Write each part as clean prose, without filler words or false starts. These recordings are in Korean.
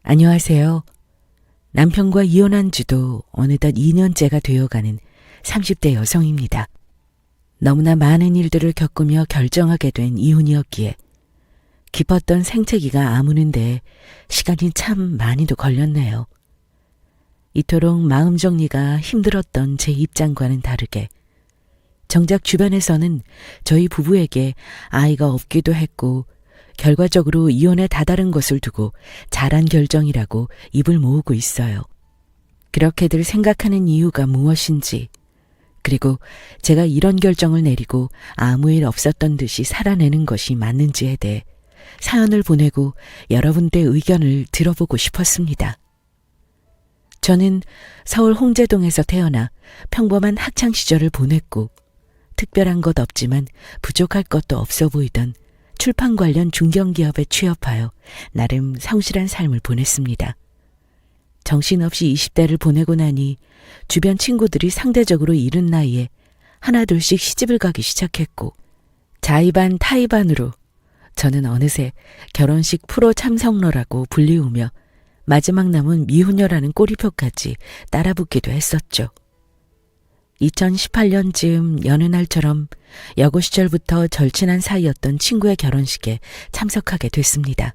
안녕하세요. 남편과 이혼한 지도 어느덧 2년째가 되어가는 30대 여성입니다. 너무나 많은 일들을 겪으며 결정하게 된 이혼이었기에 깊었던 생채기가 아무는데 시간이 참 많이도 걸렸네요. 이토록 마음 정리가 힘들었던 제 입장과는 다르게 정작 주변에서는 저희 부부에게 아이가 없기도 했고 결과적으로 이혼에 다다른 것을 두고 잘한 결정이라고 입을 모으고 있어요. 그렇게들 생각하는 이유가 무엇인지, 그리고 제가 이런 결정을 내리고 아무 일 없었던 듯이 살아내는 것이 맞는지에 대해 사연을 보내고 여러분들의 의견을 들어보고 싶었습니다. 저는 서울 홍제동에서 태어나 평범한 학창시절을 보냈고 특별한 것 없지만 부족할 것도 없어 보이던 출판 관련 중견기업에 취업하여 나름 성실한 삶을 보냈습니다. 정신없이 20대를 보내고 나니 주변 친구들이 상대적으로 이른 나이에 하나둘씩 시집을 가기 시작했고 자의반 타의반으로 저는 어느새 결혼식 프로 참석러라고 불리우며 마지막 남은 미혼녀라는 꼬리표까지 따라붙기도 했었죠. 2018년쯤 여느 날처럼 여고 시절부터 절친한 사이였던 친구의 결혼식에 참석하게 됐습니다.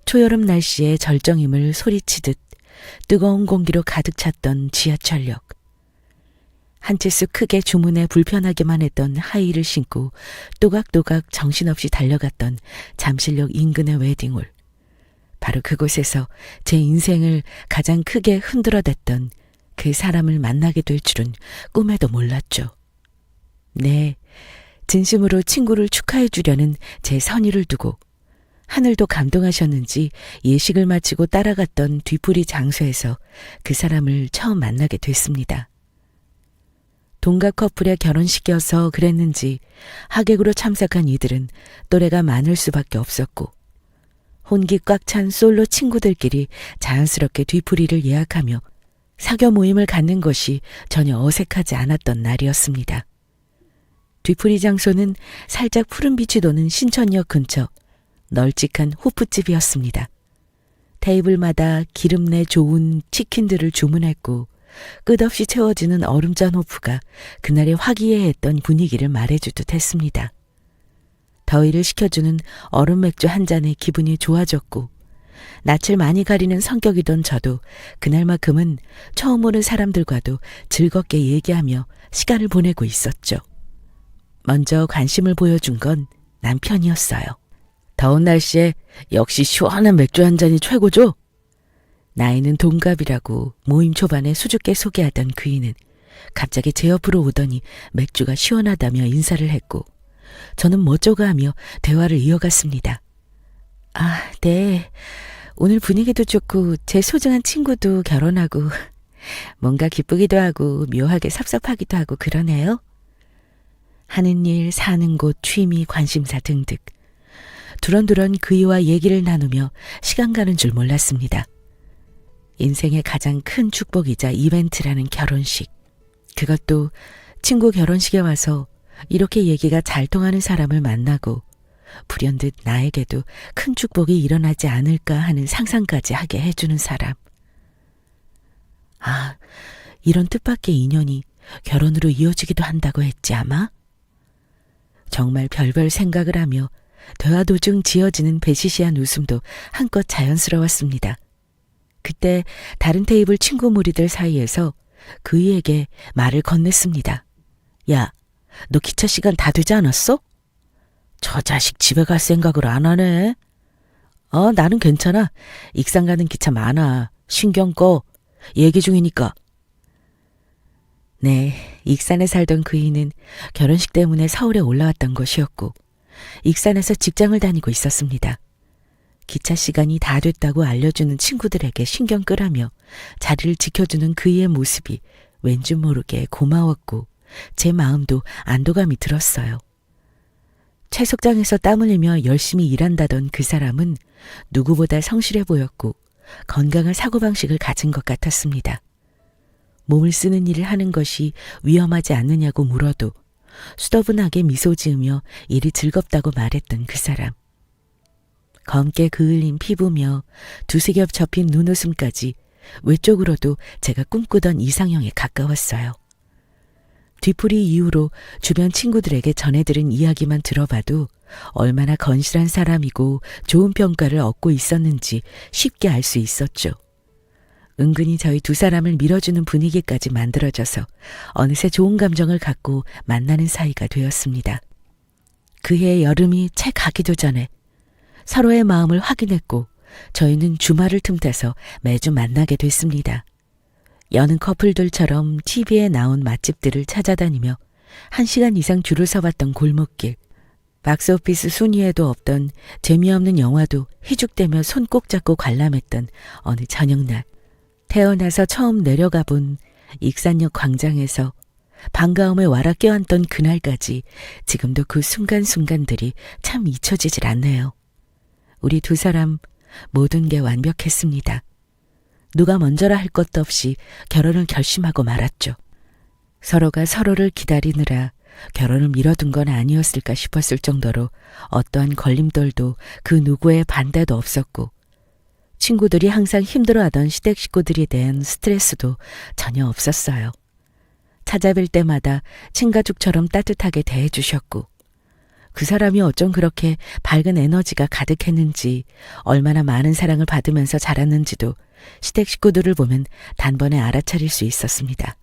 초여름 날씨에 절정임을 소리치듯 뜨거운 공기로 가득 찼던 지하철역. 한 치수 크게 주문에 불편하게만 했던 하이힐을 신고 또각또각 정신없이 달려갔던 잠실역 인근의 웨딩홀. 바로 그곳에서 제 인생을 가장 크게 흔들어댔던 그 사람을 만나게 될 줄은 꿈에도 몰랐죠. 네, 진심으로 친구를 축하해 주려는 제 선의를 두고 하늘도 감동하셨는지 예식을 마치고 따라갔던 뒤풀이 장소에서 그 사람을 처음 만나게 됐습니다. 동갑 커플의 결혼식이어서 그랬는지 하객으로 참석한 이들은 또래가 많을 수밖에 없었고 혼기 꽉 찬 솔로 친구들끼리 자연스럽게 뒤풀이를 예약하며 사교 모임을 갖는 것이 전혀 어색하지 않았던 날이었습니다. 뒤풀이 장소는 살짝 푸른빛이 도는 신천역 근처 널찍한 호프집이었습니다. 테이블마다 기름내 좋은 치킨들을 주문했고 끝없이 채워지는 얼음잔 호프가 그날의 화기애애했던 분위기를 말해주듯 했습니다. 더위를 식혀주는 얼음 맥주 한 잔에 기분이 좋아졌고 낯을 많이 가리는 성격이던 저도 그날만큼은 처음 오는 사람들과도 즐겁게 얘기하며 시간을 보내고 있었죠. 먼저 관심을 보여준 건 남편이었어요. 더운 날씨에 역시 시원한 맥주 한 잔이 최고죠? 나이는 동갑이라고 모임 초반에 수줍게 소개하던 그이는 갑자기 제 옆으로 오더니 맥주가 시원하다며 인사를 했고 저는 멋져가 하며 대화를 이어갔습니다. 아, 네. 오늘 분위기도 좋고 제 소중한 친구도 결혼하고 뭔가 기쁘기도 하고 묘하게 섭섭하기도 하고 그러네요. 하는 일, 사는 곳, 취미, 관심사 등등. 두런두런 그이와 얘기를 나누며 시간 가는 줄 몰랐습니다. 인생의 가장 큰 축복이자 이벤트라는 결혼식. 그것도 친구 결혼식에 와서 이렇게 얘기가 잘 통하는 사람을 만나고 불현듯 나에게도 큰 축복이 일어나지 않을까 하는 상상까지 하게 해주는 사람. 아, 이런 뜻밖의 인연이 결혼으로 이어지기도 한다고 했지 아마? 정말 별별 생각을 하며 대화 도중 지어지는 배시시한 웃음도 한껏 자연스러웠습니다. 그때 다른 테이블 친구 무리들 사이에서 그이에게 말을 건넸습니다. 야, 너 기차 시간 다 되지 않았어? 저 자식 집에 갈 생각을 안 하네. 나는 괜찮아. 익산 가는 기차 많아. 신경 꺼. 얘기 중이니까. 네, 익산에 살던 그이는 결혼식 때문에 서울에 올라왔던 것이었고 익산에서 직장을 다니고 있었습니다. 기차 시간이 다 됐다고 알려주는 친구들에게 신경 끄라며 자리를 지켜주는 그이의 모습이 왠지 모르게 고마웠고 제 마음도 안도감이 들었어요. 채석장에서 땀 흘리며 열심히 일한다던 그 사람은 누구보다 성실해 보였고 건강한 사고방식을 가진 것 같았습니다. 몸을 쓰는 일을 하는 것이 위험하지 않느냐고 물어도 수더분하게 미소 지으며 일이 즐겁다고 말했던 그 사람. 검게 그을린 피부며 두세 겹 접힌 눈웃음까지 외적으로도 제가 꿈꾸던 이상형에 가까웠어요. 뒤풀이 이후로 주변 친구들에게 전해들은 이야기만 들어봐도 얼마나 건실한 사람이고 좋은 평가를 얻고 있었는지 쉽게 알 수 있었죠. 은근히 저희 두 사람을 밀어주는 분위기까지 만들어져서 어느새 좋은 감정을 갖고 만나는 사이가 되었습니다. 그해 여름이 채 가기도 전에 서로의 마음을 확인했고 저희는 주말을 틈타서 매주 만나게 됐습니다. 여는 커플들처럼 TV에 나온 맛집들을 찾아다니며 1시간 이상 줄을 서봤던 골목길, 박스오피스 순위에도 없던 재미없는 영화도 희죽대며 손 꼭 잡고 관람했던 어느 저녁날, 태어나서 처음 내려가 본 익산역 광장에서 반가움에 와라 껴안던 그날까지 지금도 그 순간순간들이 참 잊혀지질 않네요. 우리 두 사람 모든 게 완벽했습니다. 누가 먼저라 할 것도 없이 결혼을 결심하고 말았죠. 서로가 서로를 기다리느라 결혼을 미뤄둔 건 아니었을까 싶었을 정도로 어떠한 걸림돌도 그 누구의 반대도 없었고 친구들이 항상 힘들어하던 시댁 식구들에 대한 스트레스도 전혀 없었어요. 찾아뵐 때마다 친가족처럼 따뜻하게 대해주셨고 그 사람이 어쩜 그렇게 밝은 에너지가 가득했는지 얼마나 많은 사랑을 받으면서 자랐는지도 시댁 식구들을 보면 단번에 알아차릴 수 있었습니다.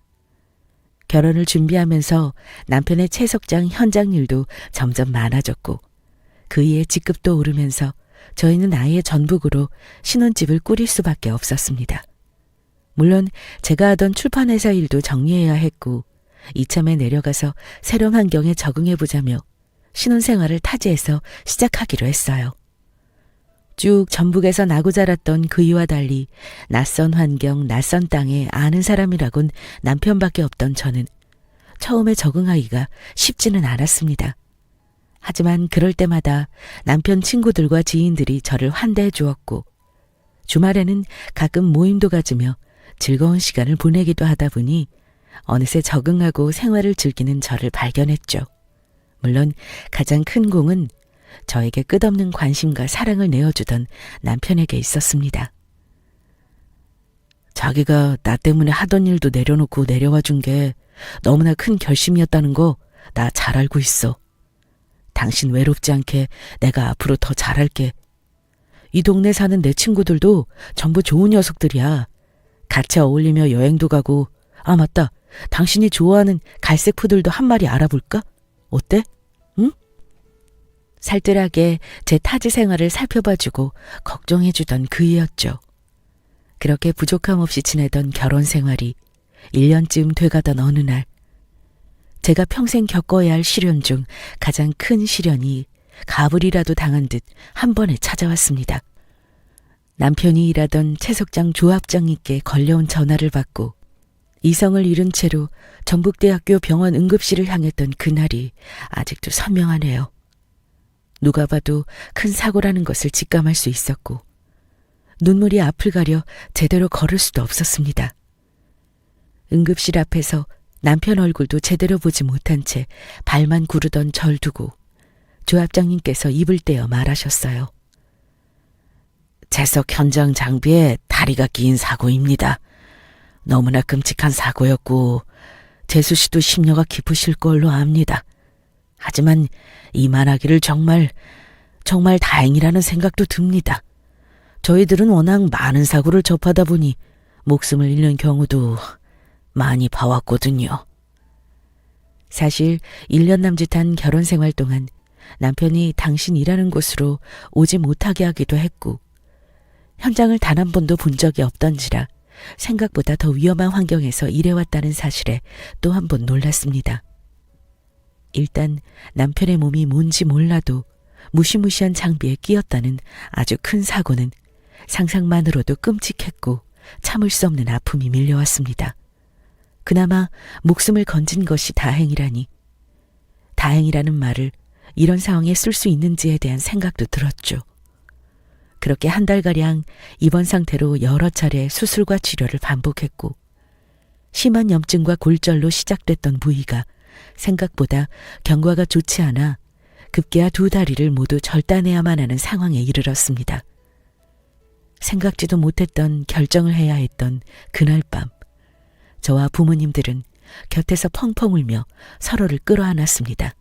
결혼을 준비하면서 남편의 채석장 현장 일도 점점 많아졌고 그이의 직급도 오르면서 저희는 아예 전북으로 신혼집을 꾸릴 수밖에 없었습니다. 물론 제가 하던 출판회사 일도 정리해야 했고 이참에 내려가서 새로운 환경에 적응해보자며 신혼생활을 타지에서 시작하기로 했어요. 쭉 전북에서 나고 자랐던 그이와 달리 낯선 환경, 낯선 땅에 아는 사람이라곤 남편밖에 없던 저는 처음에 적응하기가 쉽지는 않았습니다. 하지만 그럴 때마다 남편 친구들과 지인들이 저를 환대해 주었고 주말에는 가끔 모임도 가지며 즐거운 시간을 보내기도 하다 보니 어느새 적응하고 생활을 즐기는 저를 발견했죠. 물론 가장 큰 공은 저에게 끝없는 관심과 사랑을 내어주던 남편에게 있었습니다. 자기가 나 때문에 하던 일도 내려놓고 내려와 준 게 너무나 큰 결심이었다는 거 나 잘 알고 있어. 당신 외롭지 않게 내가 앞으로 더 잘할게. 이 동네 사는 내 친구들도 전부 좋은 녀석들이야. 같이 어울리며 여행도 가고 아 맞다. 당신이 좋아하는 갈색 푸들도 한 마리 알아볼까? 어때? 응? 살뜰하게 제 타지 생활을 살펴봐주고 걱정해주던 그이였죠. 그렇게 부족함 없이 지내던 결혼 생활이 1년쯤 돼가던 어느 날 제가 평생 겪어야 할 시련 중 가장 큰 시련이 가불이라도 당한 듯 한 번에 찾아왔습니다. 남편이 일하던 채석장 조합장님께 걸려온 전화를 받고 이성을 잃은 채로 전북대학교 병원 응급실을 향했던 그날이 아직도 선명하네요. 누가 봐도 큰 사고라는 것을 직감할 수 있었고 눈물이 앞을 가려 제대로 걸을 수도 없었습니다. 응급실 앞에서 남편 얼굴도 제대로 보지 못한 채 발만 구르던 절 두고 조합장님께서 입을 떼어 말하셨어요. 채석 현장 장비에 다리가 끼인 사고입니다. 너무나 끔찍한 사고였고 재수 씨도 심려가 깊으실 걸로 압니다. 하지만 이만하기를 정말 다행이라는 생각도 듭니다. 저희들은 워낙 많은 사고를 접하다 보니 목숨을 잃는 경우도 많이 봐왔거든요. 사실 1년 남짓한 결혼 생활 동안 남편이 당신 일하는 곳으로 오지 못하게 하기도 했고 현장을 단 한 번도 본 적이 없던지라 생각보다 더 위험한 환경에서 일해왔다는 사실에 또 한 번 놀랐습니다. 일단 남편의 몸이 뭔지 몰라도 무시무시한 장비에 끼었다는 아주 큰 사고는 상상만으로도 끔찍했고 참을 수 없는 아픔이 밀려왔습니다. 그나마 목숨을 건진 것이 다행이라니. 다행이라는 말을 이런 상황에 쓸 수 있는지에 대한 생각도 들었죠. 그렇게 한 달가량 입원 상태로 여러 차례 수술과 치료를 반복했고 심한 염증과 골절로 시작됐던 부위가 생각보다 경과가 좋지 않아 급기야 두 다리를 모두 절단해야만 하는 상황에 이르렀습니다. 생각지도 못했던 결정을 해야 했던 그날 밤, 저와 부모님들은 곁에서 펑펑 울며 서로를 끌어안았습니다.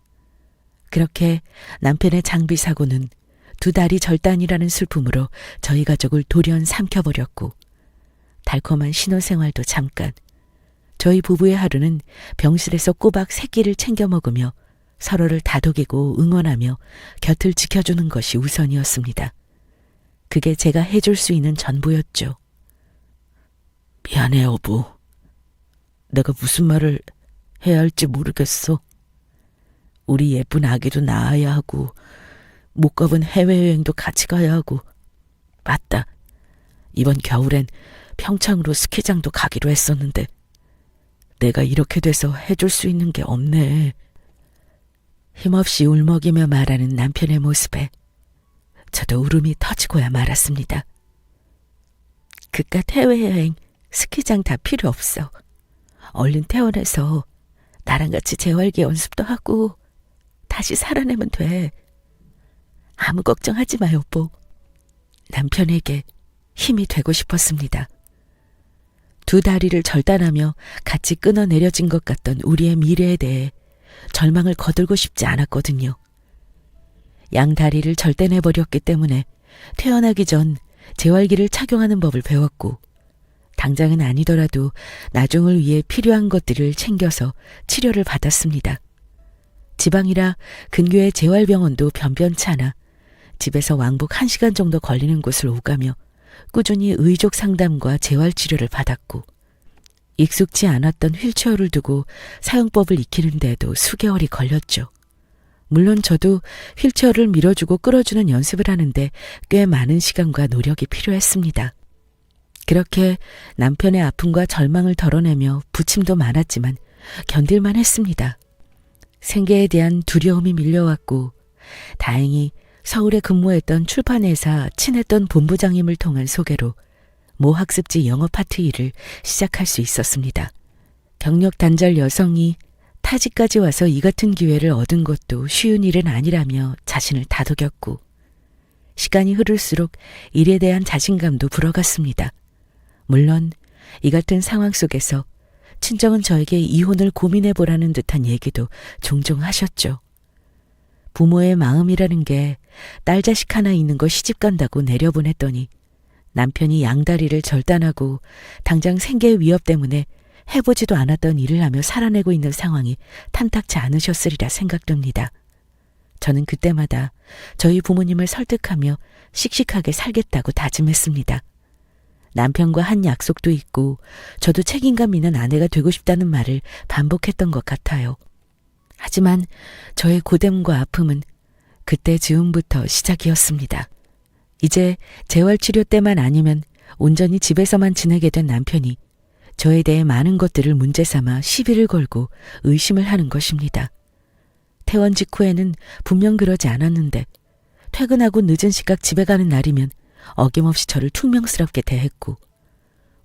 그렇게 남편의 장비 사고는 두 다리 절단이라는 슬픔으로 저희 가족을 돌연 삼켜버렸고, 달콤한 신혼생활도 잠깐, 저희 부부의 하루는 병실에서 꼬박 3끼를 챙겨 먹으며 서로를 다독이고 응원하며 곁을 지켜주는 것이 우선이었습니다. 그게 제가 해줄 수 있는 전부였죠. 미안해, 여보. 내가 무슨 말을 해야 할지 모르겠어. 우리 예쁜 아기도 낳아야 하고 못 가본 해외여행도 같이 가야 하고, 맞다, 이번 겨울엔 평창으로 스키장도 가기로 했었는데 내가 이렇게 돼서 해줄 수 있는 게 없네. 힘없이 울먹이며 말하는 남편의 모습에 저도 울음이 터지고야 말았습니다. 그깟 해외여행, 스키장 다 필요 없어. 얼른 퇴원해서 나랑 같이 재활기 연습도 하고 다시 살아내면 돼. 아무 걱정하지 마, 여보. 남편에게 힘이 되고 싶었습니다. 두 다리를 절단하며 같이 끊어내려진 것 같던 우리의 미래에 대해 절망을 거들고 싶지 않았거든요. 양 다리를 절단해버렸기 때문에 퇴원하기 전 재활기를 착용하는 법을 배웠고, 당장은 아니더라도 나중을 위해 필요한 것들을 챙겨서 치료를 받았습니다. 지방이라 근교의 재활병원도 변변치 않아 집에서 왕복 1시간 정도 걸리는 곳을 오가며 꾸준히 의족 상담과 재활치료를 받았고, 익숙지 않았던 휠체어를 두고 사용법을 익히는 데에도 수개월이 걸렸죠. 물론 저도 휠체어를 밀어주고 끌어주는 연습을 하는데 꽤 많은 시간과 노력이 필요했습니다. 그렇게 남편의 아픔과 절망을 덜어내며 부침도 많았지만 견딜만 했습니다. 생계에 대한 두려움이 밀려왔고, 다행히 서울에 근무했던 출판회사 친했던 본부장님을 통한 소개로 모 학습지 영어 파트 일을 시작할 수 있었습니다. 경력 단절 여성이 타지까지 와서 이 같은 기회를 얻은 것도 쉬운 일은 아니라며 자신을 다독였고, 시간이 흐를수록 일에 대한 자신감도 불어갔습니다. 물론 이 같은 상황 속에서 친정은 저에게 이혼을 고민해보라는 듯한 얘기도 종종 하셨죠. 부모의 마음이라는 게 딸 자식 하나 있는 거 시집간다고 내려보냈더니 남편이 양다리를 절단하고 당장 생계 위협 때문에 해보지도 않았던 일을 하며 살아내고 있는 상황이 탐탁치 않으셨으리라 생각됩니다. 저는 그때마다 저희 부모님을 설득하며 씩씩하게 살겠다고 다짐했습니다. 남편과 한 약속도 있고 저도 책임감 있는 아내가 되고 싶다는 말을 반복했던 것 같아요. 하지만 저의 고됨과 아픔은 그때 즈음부터 시작이었습니다. 이제 재활치료 때만 아니면 온전히 집에서만 지내게 된 남편이 저에 대해 많은 것들을 문제 삼아 시비를 걸고 의심을 하는 것입니다. 퇴원 직후에는 분명 그러지 않았는데 퇴근하고 늦은 시각 집에 가는 날이면 어김없이 저를 퉁명스럽게 대했고,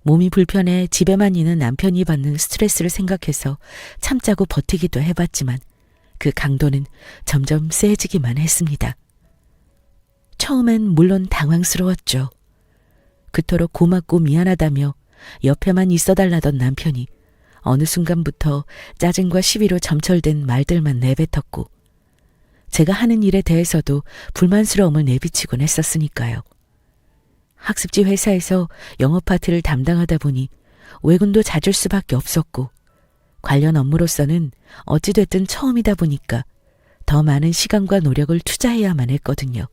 몸이 불편해 집에만 있는 남편이 받는 스트레스를 생각해서 참자고 버티기도 해봤지만 그 강도는 점점 세지기만 했습니다. 처음엔 물론 당황스러웠죠. 그토록 고맙고 미안하다며 옆에만 있어달라던 남편이 어느 순간부터 짜증과 시비로 점철된 말들만 내뱉었고, 제가 하는 일에 대해서도 불만스러움을 내비치곤 했었으니까요. 학습지 회사에서 영어 파트를 담당하다 보니 외근도 잦을 수밖에 없었고, 관련 업무로서는 어찌됐든 처음이다 보니까 더 많은 시간과 노력을 투자해야만 했거든요.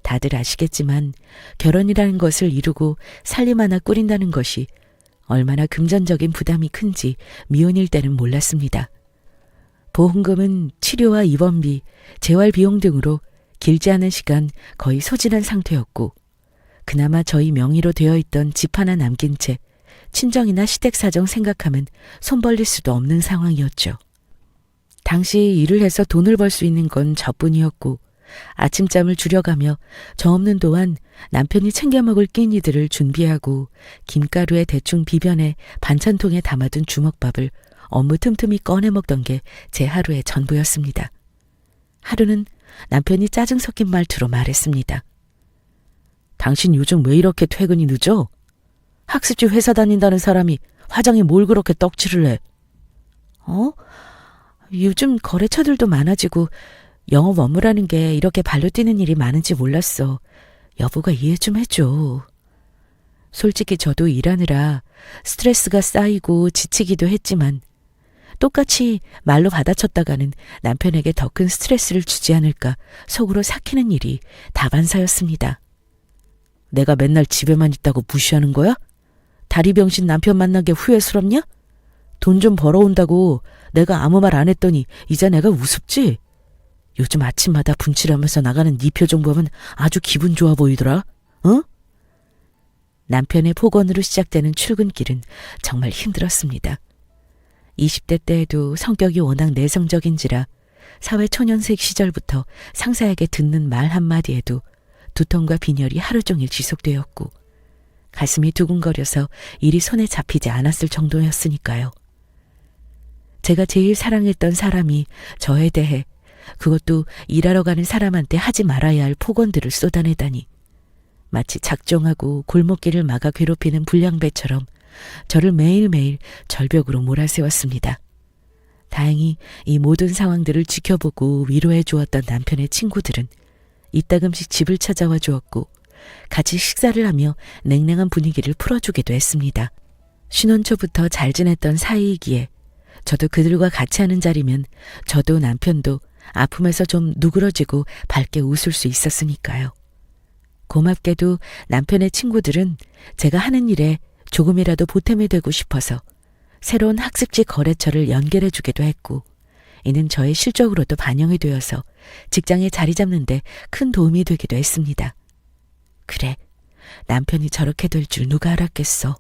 다들 아시겠지만 결혼이라는 것을 이루고 살림 하나 꾸린다는 것이 얼마나 금전적인 부담이 큰지 미혼일 때는 몰랐습니다. 보험금은 치료와 입원비, 재활비용 등으로 길지 않은 시간 거의 소진한 상태였고, 그나마 저희 명의로 되어 있던 집 하나 남긴 채 친정이나 시댁 사정 생각하면 손 벌릴 수도 없는 상황이었죠. 당시 일을 해서 돈을 벌 수 있는 건 저뿐이었고, 아침잠을 줄여가며 저 없는 동안 남편이 챙겨 먹을 끼니들을 준비하고 김가루에 대충 비벼내 반찬통에 담아둔 주먹밥을 업무 틈틈이 꺼내 먹던 게 제 하루의 전부였습니다. 하루는 남편이 짜증 섞인 말투로 말했습니다. 당신 요즘 왜 이렇게 퇴근이 늦어? 학습지 회사 다닌다는 사람이 화장에 뭘 그렇게 떡칠을 해? 요즘 거래처들도 많아지고 영업 업무라는 게 이렇게 발로 뛰는 일이 많은지 몰랐어. 여보가 이해 좀 해줘. 솔직히 저도 일하느라 스트레스가 쌓이고 지치기도 했지만 똑같이 말로 받아쳤다가는 남편에게 더 큰 스트레스를 주지 않을까 속으로 삭히는 일이 다반사였습니다. 내가 맨날 집에만 있다고 무시하는 거야? 다리병신 남편 만난 게 후회스럽냐? 돈 좀 벌어온다고 내가 아무 말 안 했더니 이제 내가 우습지? 요즘 아침마다 분칠하면서 나가는 네 표정 보면 아주 기분 좋아 보이더라. 어? 남편의 폭언으로 시작되는 출근길은 정말 힘들었습니다. 20대 때에도 성격이 워낙 내성적인지라 사회초년생 시절부터 상사에게 듣는 말 한마디에도 두통과 빈혈이 하루 종일 지속되었고 가슴이 두근거려서 일이 손에 잡히지 않았을 정도였으니까요. 제가 제일 사랑했던 사람이 저에 대해 그것도 일하러 가는 사람한테 하지 말아야 할 폭언들을 쏟아내다니 마치 작정하고 골목길을 막아 괴롭히는 불량배처럼 저를 매일매일 절벽으로 몰아세웠습니다. 다행히 이 모든 상황들을 지켜보고 위로해 주었던 남편의 친구들은 이따금씩 집을 찾아와 주었고 같이 식사를 하며 냉랭한 분위기를 풀어주기도 했습니다. 신혼 초부터 잘 지냈던 사이이기에 저도 그들과 같이 하는 자리면 저도 남편도 아픔에서 좀 누그러지고 밝게 웃을 수 있었으니까요. 고맙게도 남편의 친구들은 제가 하는 일에 조금이라도 보탬이 되고 싶어서 새로운 학습지 거래처를 연결해 주기도 했고 이는 저의 실적으로도 반영이 되어서 직장에 자리 잡는 데 큰 도움이 되기도 했습니다. 그래, 남편이 저렇게 될 줄 누가 알았겠어.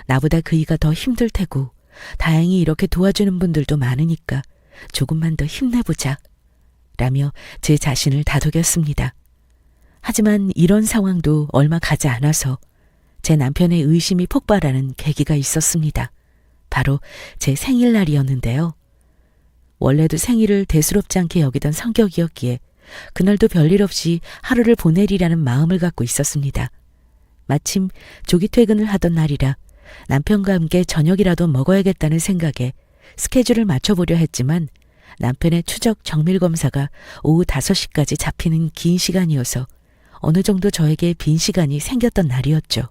나보다 그이가 더 힘들 테고 다행히 이렇게 도와주는 분들도 많으니까 조금만 더 힘내보자 라며 제 자신을 다독였습니다. 하지만 이런 상황도 얼마 가지 않아서 제 남편의 의심이 폭발하는 계기가 있었습니다. 바로 제 생일날이었는데요. 원래도 생일을 대수롭지 않게 여기던 성격이었기에 그날도 별일 없이 하루를 보내리라는 마음을 갖고 있었습니다. 마침 조기 퇴근을 하던 날이라 남편과 함께 저녁이라도 먹어야겠다는 생각에 스케줄을 맞춰보려 했지만 남편의 추적 정밀 검사가 오후 5시까지 잡히는 긴 시간이어서 어느 정도 저에게 빈 시간이 생겼던 날이었죠.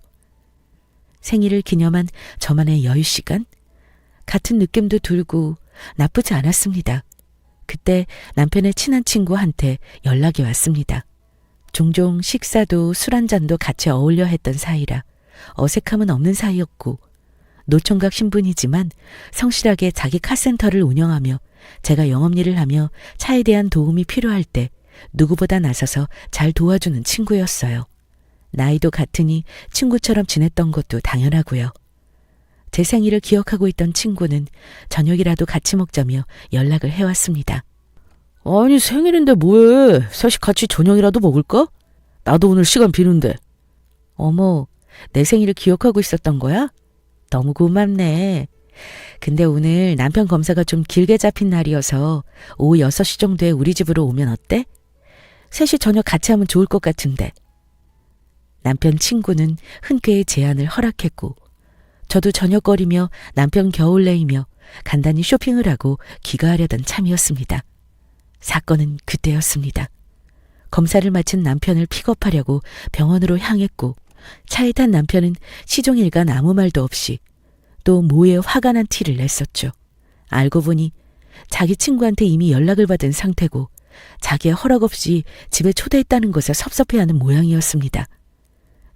생일을 기념한 저만의 여유 시간? 같은 느낌도 들고 나쁘지 않았습니다. 그때 남편의 친한 친구한테 연락이 왔습니다. 종종 식사도 술 한잔도 같이 어울려 했던 사이라 어색함은 없는 사이였고 노총각 신분이지만 성실하게 자기 카센터를 운영하며 제가 영업일을 하며 차에 대한 도움이 필요할 때 누구보다 나서서 잘 도와주는 친구였어요. 나이도 같으니 친구처럼 지냈던 것도 당연하고요. 제 생일을 기억하고 있던 친구는 저녁이라도 같이 먹자며 연락을 해왔습니다. 아니 생일인데 뭐해? 셋이 같이 저녁이라도 먹을까? 나도 오늘 시간 비는데. 어머, 내 생일을 기억하고 있었던 거야? 너무 고맙네. 근데 오늘 남편 검사가 좀 길게 잡힌 날이어서 오후 6시 정도에 우리 집으로 오면 어때? 셋이 저녁 같이 하면 좋을 것 같은데. 남편 친구는 흔쾌히 제안을 허락했고 저도 저녁거리며 남편 겨울내이며 간단히 쇼핑을 하고 귀가하려던 참이었습니다. 사건은 그때였습니다. 검사를 마친 남편을 픽업하려고 병원으로 향했고 차에 탄 남편은 시종일관 아무 말도 없이 또 뭐에 화가 난 티를 냈었죠. 알고 보니 자기 친구한테 이미 연락을 받은 상태고 자기의 허락 없이 집에 초대했다는 것에 섭섭해하는 모양이었습니다.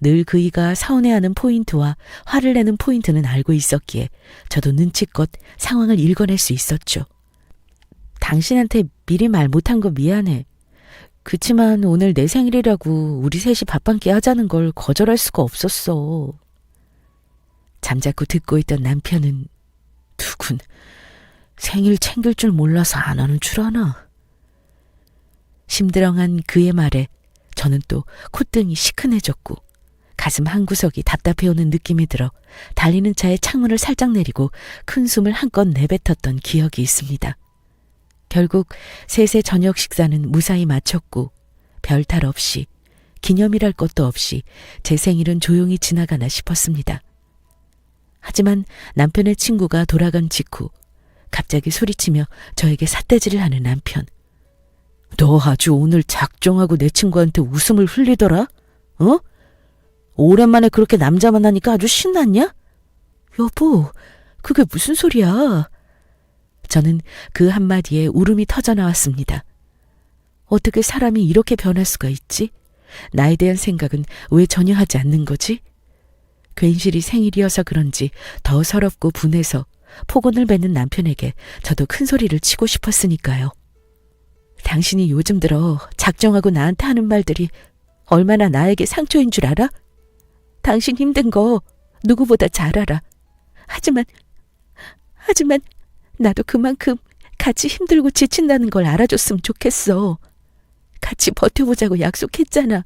늘 그이가 서운해하는 포인트와 화를 내는 포인트는 알고 있었기에 저도 눈치껏 상황을 읽어낼 수 있었죠. 당신한테 미리 말 못한 거 미안해. 그치만 오늘 내 생일이라고 우리 셋이 밥 한 끼 하자는 걸 거절할 수가 없었어. 잠자코 듣고 있던 남편은 누군 생일 챙길 줄 몰라서 안 하는 줄 아나. 심드렁한 그의 말에 저는 또 콧등이 시큰해졌고 가슴 한구석이 답답해오는 느낌이 들어 달리는 차에 창문을 살짝 내리고 큰 숨을 한껏 내뱉었던 기억이 있습니다. 결국 셋의 저녁 식사는 무사히 마쳤고 별탈 없이 기념이랄 것도 없이 제 생일은 조용히 지나가나 싶었습니다. 하지만 남편의 친구가 돌아간 직후 갑자기 소리치며 저에게 삿대질을 하는 남편. 너 아주 오늘 작정하고 내 친구한테 웃음을 흘리더라? 어? 오랜만에 그렇게 남자 만나니까 아주 신났냐? 여보, 그게 무슨 소리야? 저는 그 한마디에 울음이 터져 나왔습니다. 어떻게 사람이 이렇게 변할 수가 있지? 나에 대한 생각은 왜 전혀 하지 않는 거지? 괜시리 생일이어서 그런지 더 서럽고 분해서 폭언을 뱉는 남편에게 저도 큰 소리를 치고 싶었으니까요. 당신이 요즘 들어 작정하고 나한테 하는 말들이 얼마나 나에게 상처인 줄 알아? 당신 힘든 거 누구보다 잘 알아. 하지만 나도 그만큼 같이 힘들고 지친다는 걸 알아줬으면 좋겠어. 같이 버텨보자고 약속했잖아.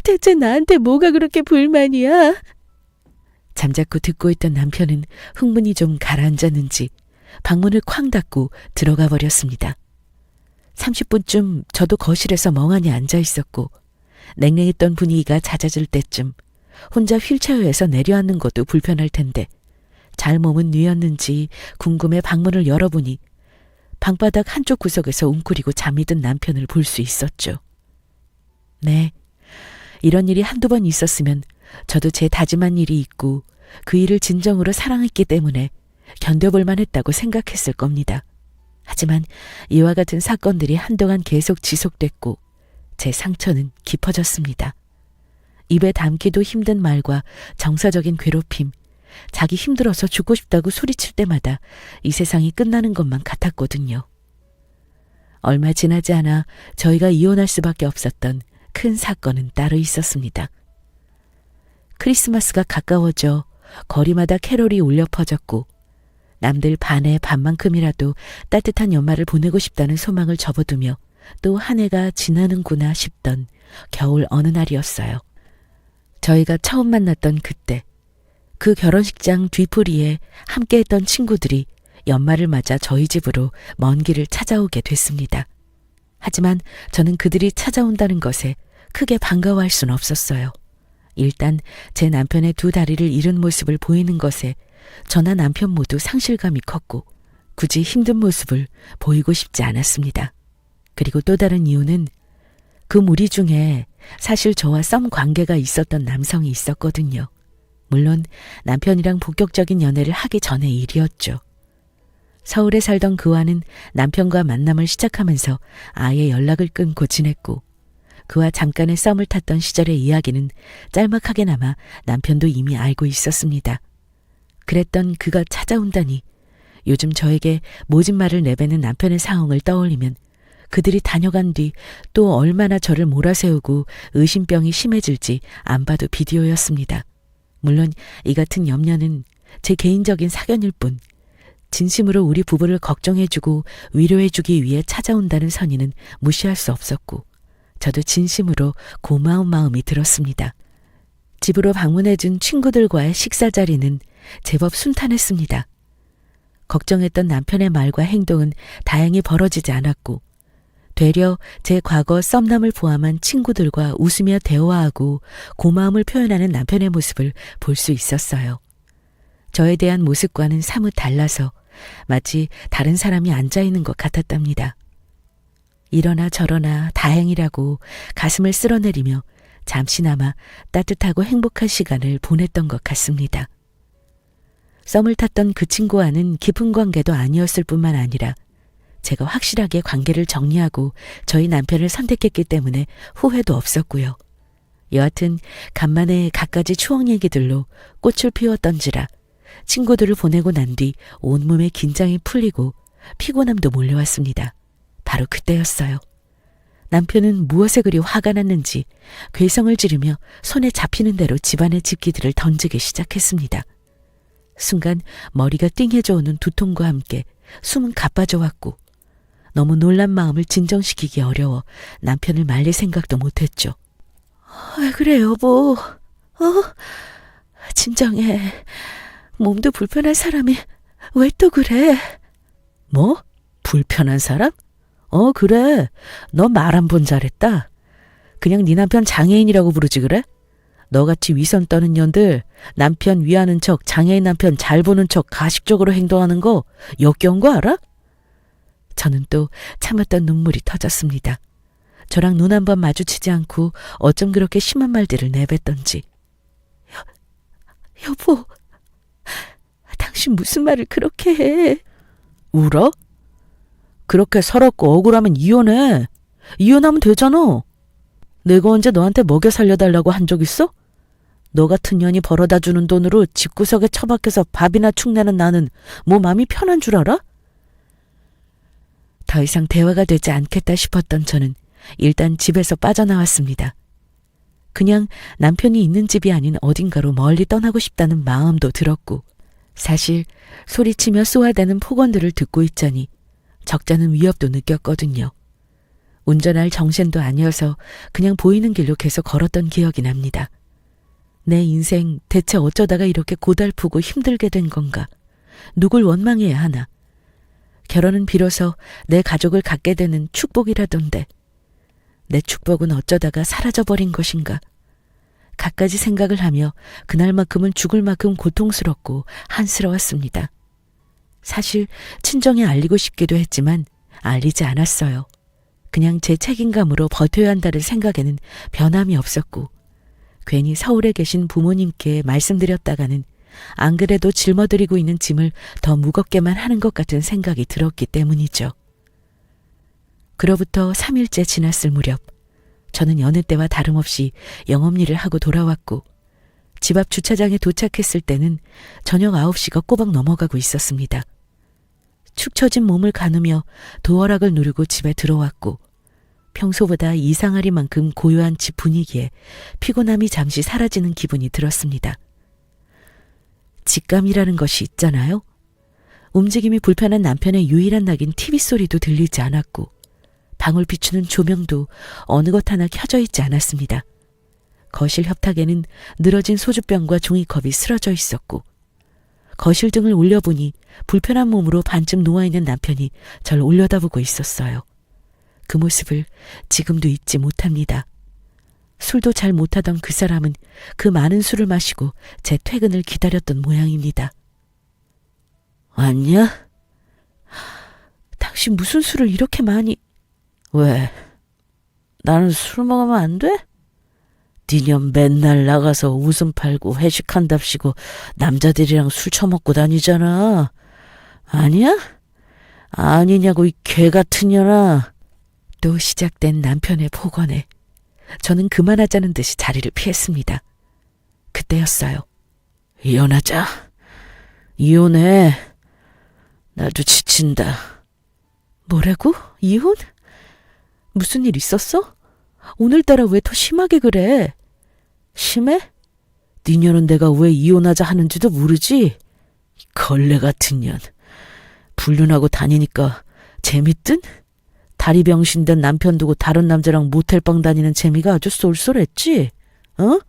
대체 나한테 뭐가 그렇게 불만이야? 잠자코 듣고 있던 남편은 흥분이 좀 가라앉았는지 방문을 쾅 닫고 들어가 버렸습니다. 30분쯤 저도 거실에서 멍하니 앉아 있었고 냉랭했던 분위기가 잦아질 때쯤 혼자 휠체어에서 내려앉는 것도 불편할 텐데 잘 몸은 뉘었는지 궁금해 방문을 열어보니 방바닥 한쪽 구석에서 웅크리고 잠이 든 남편을 볼 수 있었죠. 네, 이런 일이 한두 번 있었으면 저도 제 다짐한 일이 있고 그 일을 진정으로 사랑했기 때문에 견뎌볼 만했다고 생각했을 겁니다. 하지만 이와 같은 사건들이 한동안 계속 지속됐고 제 상처는 깊어졌습니다. 입에 담기도 힘든 말과 정서적인 괴롭힘, 자기 힘들어서 죽고 싶다고 소리칠 때마다 이 세상이 끝나는 것만 같았거든요. 얼마 지나지 않아 저희가 이혼할 수밖에 없었던 큰 사건은 따로 있었습니다. 크리스마스가 가까워져 거리마다 캐롤이 울려 퍼졌고 남들 반의 반만큼이라도 따뜻한 연말을 보내고 싶다는 소망을 접어두며 또 한 해가 지나는구나 싶던 겨울 어느 날이었어요. 저희가 처음 만났던 그때 그 결혼식장 뒤풀이에 함께했던 친구들이 연말을 맞아 저희 집으로 먼 길을 찾아오게 됐습니다. 하지만 저는 그들이 찾아온다는 것에 크게 반가워할 수는 없었어요. 일단 제 남편의 두 다리를 잃은 모습을 보이는 것에 저나 남편 모두 상실감이 컸고 굳이 힘든 모습을 보이고 싶지 않았습니다. 그리고 또 다른 이유는 그 무리 중에 사실 저와 썸 관계가 있었던 남성이 있었거든요. 물론 남편이랑 본격적인 연애를 하기 전의 일이었죠. 서울에 살던 그와는 남편과 만남을 시작하면서 아예 연락을 끊고 지냈고 그와 잠깐의 썸을 탔던 시절의 이야기는 짤막하게나마 남편도 이미 알고 있었습니다. 그랬던 그가 찾아온다니 요즘 저에게 모진 말을 내뱉는 남편의 상황을 떠올리면 그들이 다녀간 뒤 또 얼마나 저를 몰아세우고 의심병이 심해질지 안 봐도 비디오였습니다. 물론 이 같은 염려는 제 개인적인 사견일 뿐 진심으로 우리 부부를 걱정해주고 위로해주기 위해 찾아온다는 선의는 무시할 수 없었고 저도 진심으로 고마운 마음이 들었습니다. 집으로 방문해준 친구들과의 식사 자리는 제법 순탄했습니다. 걱정했던 남편의 말과 행동은 다행히 벌어지지 않았고 되려 제 과거 썸남을 포함한 친구들과 웃으며 대화하고 고마움을 표현하는 남편의 모습을 볼 수 있었어요. 저에 대한 모습과는 사뭇 달라서 마치 다른 사람이 앉아있는 것 같았답니다. 이러나 저러나 다행이라고 가슴을 쓸어내리며 잠시나마 따뜻하고 행복한 시간을 보냈던 것 같습니다. 썸을 탔던 그 친구와는 깊은 관계도 아니었을 뿐만 아니라 제가 확실하게 관계를 정리하고 저희 남편을 선택했기 때문에 후회도 없었고요. 여하튼 간만에 갖가지 추억 얘기들로 꽃을 피웠던지라 친구들을 보내고 난 뒤 온몸에 긴장이 풀리고 피곤함도 몰려왔습니다. 바로 그때였어요. 남편은 무엇에 그리 화가 났는지 괴성을 지르며 손에 잡히는 대로 집안의 집기들을 던지기 시작했습니다. 순간 머리가 띵해져 오는 두통과 함께 숨은 가빠져 왔고 너무 놀란 마음을 진정시키기 어려워 남편을 말릴 생각도 못했죠. 왜 그래 여보? 진정해. 몸도 불편한 사람이 왜 또 그래? 뭐? 불편한 사람? 그래. 너 말 한 번 잘했다. 그냥 네 남편 장애인이라고 부르지 그래? 너같이 위선 떠는 년들 남편 위하는 척 장애인 남편 잘 보는 척 가식적으로 행동하는 거 역겨운 거 알아? 저는 또 참았던 눈물이 터졌습니다. 저랑 눈 한 번 마주치지 않고 어쩜 그렇게 심한 말들을 내뱉던지. 여보, 당신 무슨 말을 그렇게 해? 울어? 그렇게 서럽고 억울하면 이혼해. 이혼하면 되잖아. 내가 언제 너한테 먹여 살려달라고 한 적 있어? 너 같은 년이 벌어다 주는 돈으로 집구석에 처박혀서 밥이나 축 내는 나는 뭐 마음이 편한 줄 알아? 더 이상 대화가 되지 않겠다 싶었던 저는 일단 집에서 빠져나왔습니다. 그냥 남편이 있는 집이 아닌 어딘가로 멀리 떠나고 싶다는 마음도 들었고, 사실 소리치며 쏘아대는 폭언들을 듣고 있자니 적잖은 위협도 느꼈거든요. 운전할 정신도 아니어서 그냥 보이는 길로 계속 걸었던 기억이 납니다. 내 인생 대체 어쩌다가 이렇게 고달프고 힘들게 된 건가? 누굴 원망해야 하나? 결혼은 비로소 내 가족을 갖게 되는 축복이라던데 내 축복은 어쩌다가 사라져버린 것인가? 갖가지 생각을 하며 그날만큼은 죽을 만큼 고통스럽고 한스러웠습니다. 사실 친정에 알리고 싶기도 했지만 알리지 않았어요. 그냥 제 책임감으로 버텨야 한다는 생각에는 변함이 없었고, 괜히 서울에 계신 부모님께 말씀드렸다가는 안 그래도 짊어들이고 있는 짐을 더 무겁게만 하는 것 같은 생각이 들었기 때문이죠. 그로부터 3일째 지났을 무렵 저는 여느 때와 다름없이 영업일을 하고 돌아왔고, 집 앞 주차장에 도착했을 때는 저녁 9시가 꼬박 넘어가고 있었습니다. 축 처진 몸을 가누며 도어락을 누르고 집에 들어왔고, 평소보다 이상하리만큼 고요한 집 분위기에 피곤함이 잠시 사라지는 기분이 들었습니다. 직감이라는 것이 있잖아요. 움직임이 불편한 남편의 유일한 낙인 TV 소리도 들리지 않았고, 방울 비추는 조명도 어느 것 하나 켜져 있지 않았습니다. 거실 협탁에는 늘어진 소주병과 종이컵이 쓰러져 있었고, 거실 등을 올려보니 불편한 몸으로 반쯤 누워있는 남편이 절 올려다보고 있었어요. 그 모습을 지금도 잊지 못합니다. 술도 잘 못하던 그 사람은 그 많은 술을 마시고 제 퇴근을 기다렸던 모양입니다. 왔냐? 당신 무슨 술을 이렇게 많이... 왜? 나는 술 먹으면 안 돼? 니년 맨날 나가서 웃음 팔고 회식한답시고 남자들이랑 술 처먹고 다니잖아. 아니야? 아니냐고 이 개 같은 년아. 또 시작된 남편의 폭언에 저는 그만하자는 듯이 자리를 피했습니다. 그때였어요. 이혼하자. 이혼해. 나도 지친다. 뭐라고? 이혼? 무슨 일 있었어? 오늘따라 왜 더 심하게 그래? 심해? 니년은 내가 왜 이혼하자 하는지도 모르지? 걸레 같은 년. 불륜하고 다니니까 재밌든? 다리 병신된 남편 두고 다른 남자랑 모텔방 다니는 재미가 아주 쏠쏠했지? 어?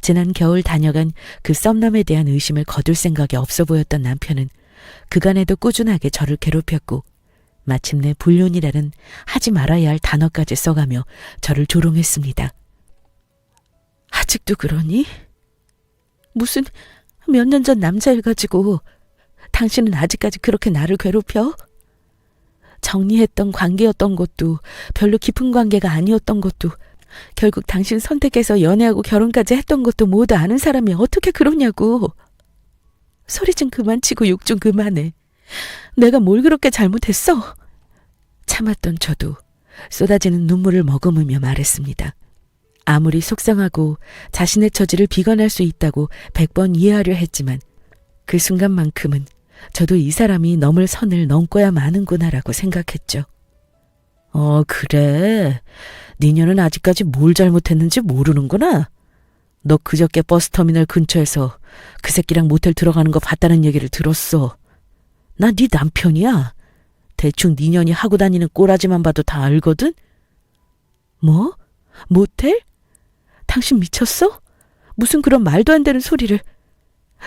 지난 겨울 다녀간 그 썸남에 대한 의심을 거둘 생각이 없어 보였던 남편은 그간에도 꾸준하게 저를 괴롭혔고, 마침내 불륜이라는 하지 말아야 할 단어까지 써가며 저를 조롱했습니다. 아직도 그러니? 무슨 몇 년 전 남자일 가지고 당신은 아직까지 그렇게 나를 괴롭혀? 정리했던 관계였던 것도 별로 깊은 관계가 아니었던 것도 결국 당신 선택해서 연애하고 결혼까지 했던 것도 모두 아는 사람이 어떻게 그러냐고. 소리 좀 그만 치고 욕 좀 그만해. 내가 뭘 그렇게 잘못했어? 참았던 저도 쏟아지는 눈물을 머금으며 말했습니다. 아무리 속상하고 자신의 처지를 비관할 수 있다고 100번 이해하려 했지만 그 순간만큼은 저도 이 사람이 넘을 선을 넘고야 마는구나라고 생각했죠. 그래. 니녀는 아직까지 뭘 잘못했는지 모르는구나. 너 그저께 버스터미널 근처에서 그 새끼랑 모텔 들어가는 거 봤다는 얘기를 들었어. 나 네 남편이야. 대충 니년이 하고 다니는 꼬라지만 봐도 다 알거든? 뭐? 모텔? 당신 미쳤어? 무슨 그런 말도 안 되는 소리를.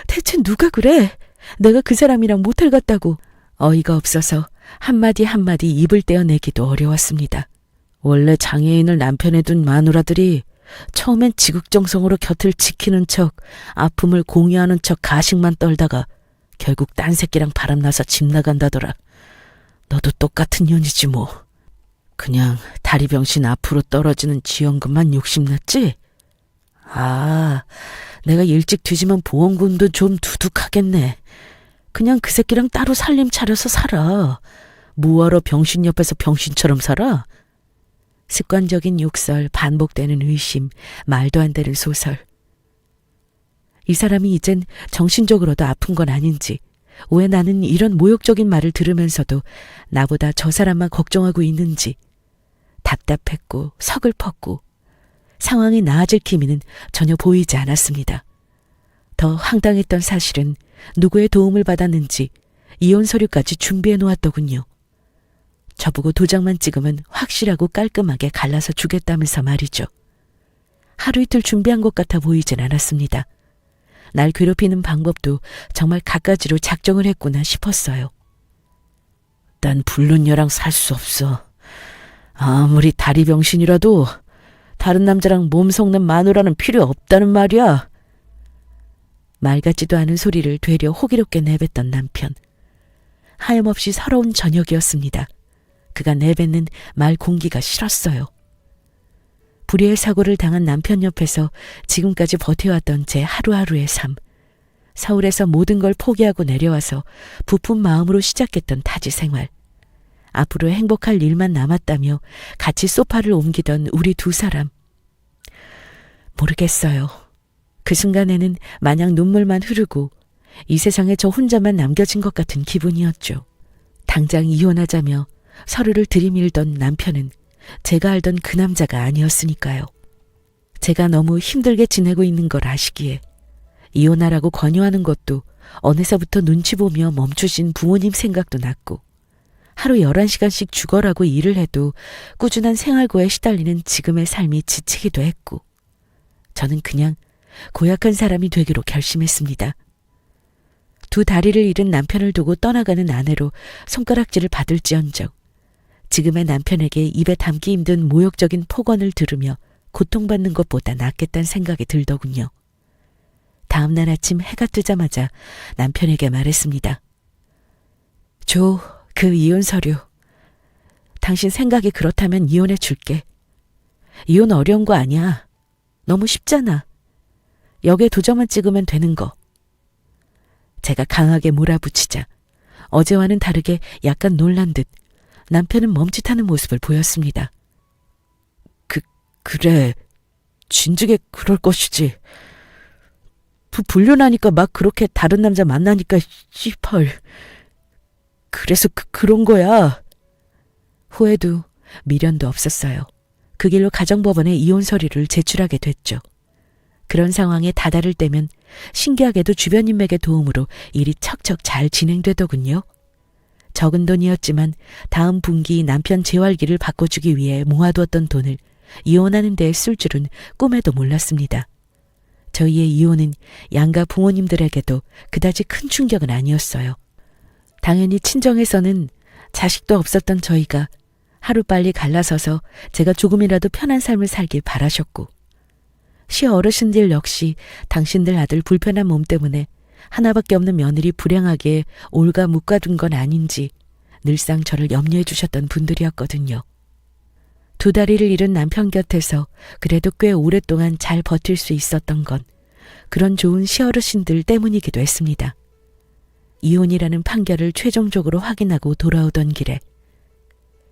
대체 누가 그래? 내가 그 사람이랑 모텔 갔다고. 어이가 없어서 한마디 한마디 입을 떼어내기도 어려웠습니다. 원래 장애인을 남편에 둔 마누라들이 처음엔 지극정성으로 곁을 지키는 척, 아픔을 공유하는 척 가식만 떨다가 결국 딴 새끼랑 바람나서 집 나간다더라. 너도 똑같은 년이지 뭐. 그냥 다리병신 앞으로 떨어지는 지원금만 욕심났지? 아, 내가 일찍 뒤지면 보험금도 좀 두둑하겠네. 그냥 그 새끼랑 따로 살림 차려서 살아. 뭐하러 병신 옆에서 병신처럼 살아? 습관적인 욕설, 반복되는 의심, 말도 안 되는 소설. 이 사람이 이젠 정신적으로도 아픈 건 아닌지, 왜 나는 이런 모욕적인 말을 들으면서도 나보다 저 사람만 걱정하고 있는지 답답했고 서글펐고 상황이 나아질 기미는 전혀 보이지 않았습니다. 더 황당했던 사실은 누구의 도움을 받았는지 이혼 서류까지 준비해 놓았더군요. 저보고 도장만 찍으면 확실하고 깔끔하게 갈라서 주겠다면서 말이죠. 하루 이틀 준비한 것 같아 보이진 않았습니다. 날 괴롭히는 방법도 정말 갖가지로 작정을 했구나 싶었어요. 난 불륜녀랑 살 수 없어. 아무리 다리병신이라도 다른 남자랑 몸 섞는 마누라는 필요 없다는 말이야. 말 같지도 않은 소리를 되려 호기롭게 내뱉던 남편. 하염없이 서러운 저녁이었습니다. 그가 내뱉는 말 공기가 싫었어요. 불의의 사고를 당한 남편 옆에서 지금까지 버텨왔던 제 하루하루의 삶. 서울에서 모든 걸 포기하고 내려와서 부푼 마음으로 시작했던 타지 생활. 앞으로 행복할 일만 남았다며 같이 소파를 옮기던 우리 두 사람. 모르겠어요. 그 순간에는 마냥 눈물만 흐르고 이 세상에 저 혼자만 남겨진 것 같은 기분이었죠. 당장 이혼하자며 서로를 들이밀던 남편은 제가 알던 그 남자가 아니었으니까요. 제가 너무 힘들게 지내고 있는 걸 아시기에 이혼하라고 권유하는 것도 어느새부터 눈치 보며 멈추신 부모님 생각도 났고, 하루 11시간씩 죽어라고 일을 해도 꾸준한 생활고에 시달리는 지금의 삶이 지치기도 했고, 저는 그냥 고약한 사람이 되기로 결심했습니다. 두 다리를 잃은 남편을 두고 떠나가는 아내로 손가락질을 받을지언정 지금의 남편에게 입에 담기 힘든 모욕적인 폭언을 들으며 고통받는 것보다 낫겠다는 생각이 들더군요. 다음 날 아침 해가 뜨자마자 남편에게 말했습니다. 조, 그 이혼 서류. 당신 생각이 그렇다면 이혼해 줄게. 이혼 어려운 거 아니야. 너무 쉽잖아. 여기에 도장만 찍으면 되는 거. 제가 강하게 몰아붙이자 어제와는 다르게 약간 놀란 듯 남편은 멈칫하는 모습을 보였습니다. 그래. 진즉에 그럴 것이지. 불륜하니까 막 그렇게 다른 남자 만나니까 씨펄. 그래서 그런 거야. 후회도 미련도 없었어요. 그 길로 가정법원에 이혼 서류를 제출하게 됐죠. 그런 상황에 다다를 때면 신기하게도 주변 인맥의 도움으로 일이 척척 잘 진행되더군요. 적은 돈이었지만 다음 분기 남편 재활기를 바꿔주기 위해 모아두었던 돈을 이혼하는 데에 쓸 줄은 꿈에도 몰랐습니다. 저희의 이혼은 양가 부모님들에게도 그다지 큰 충격은 아니었어요. 당연히 친정에서는 자식도 없었던 저희가 하루빨리 갈라서서 제가 조금이라도 편한 삶을 살길 바라셨고, 시어르신들 역시 당신들 아들 불편한 몸 때문에 하나밖에 없는 며느리 불행하게 올가 묶어둔 건 아닌지 늘상 저를 염려해 주셨던 분들이었거든요. 두 다리를 잃은 남편 곁에서 그래도 꽤 오랫동안 잘 버틸 수 있었던 건 그런 좋은 시어르신들 때문이기도 했습니다. 이혼이라는 판결을 최종적으로 확인하고 돌아오던 길에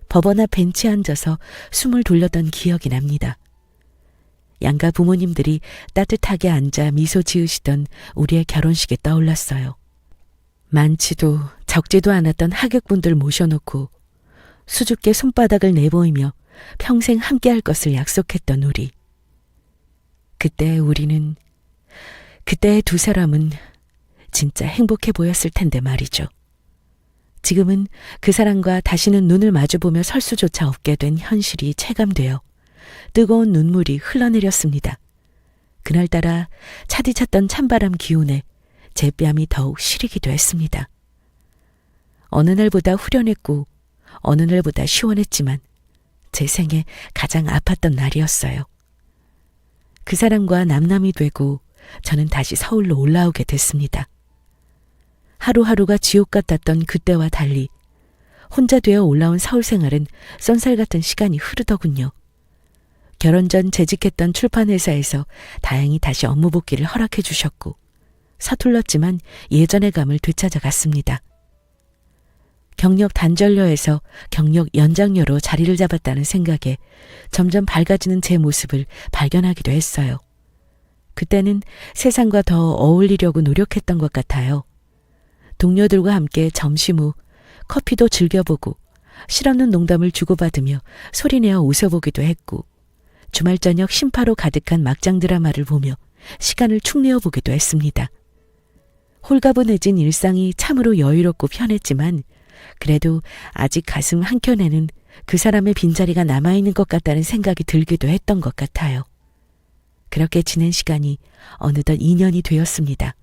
법원 앞 벤치에 앉아서 숨을 돌렸던 기억이 납니다. 양가 부모님들이 따뜻하게 앉아 미소 지으시던 우리의 결혼식이 떠올랐어요. 많지도 적지도 않았던 하객분들 모셔놓고 수줍게 손바닥을 내보이며 평생 함께할 것을 약속했던 우리. 그때의 두 사람은 진짜 행복해 보였을 텐데 말이죠. 지금은 그 사람과 다시는 눈을 마주보며 설 수조차 없게 된 현실이 체감되어 뜨거운 눈물이 흘러내렸습니다. 그날따라 차디찼던 찬바람 기운에 제 뺨이 더욱 시리기도 했습니다. 어느 날보다 후련했고 어느 날보다 시원했지만 제 생에 가장 아팠던 날이었어요. 그 사람과 남남이 되고 저는 다시 서울로 올라오게 됐습니다. 하루하루가 지옥 같았던 그때와 달리 혼자 되어 올라온 서울 생활은 쏜살 같은 시간이 흐르더군요. 결혼 전 재직했던 출판회사에서 다행히 다시 업무 복귀를 허락해 주셨고 서툴렀지만 예전의 감을 되찾아갔습니다. 경력 단절녀에서 경력 연장녀로 자리를 잡았다는 생각에 점점 밝아지는 제 모습을 발견하기도 했어요. 그때는 세상과 더 어울리려고 노력했던 것 같아요. 동료들과 함께 점심 후 커피도 즐겨보고 실없는 농담을 주고받으며 소리내어 웃어보기도 했고 주말 저녁 심파로 가득한 막장 드라마를 보며 시간을 축 내어보기도 했습니다. 홀가분해진 일상이 참으로 여유롭고 편했지만 그래도 아직 가슴 한켠에는 그 사람의 빈자리가 남아있는 것 같다는 생각이 들기도 했던 것 같아요. 그렇게 지낸 시간이 어느덧 2년이 되었습니다.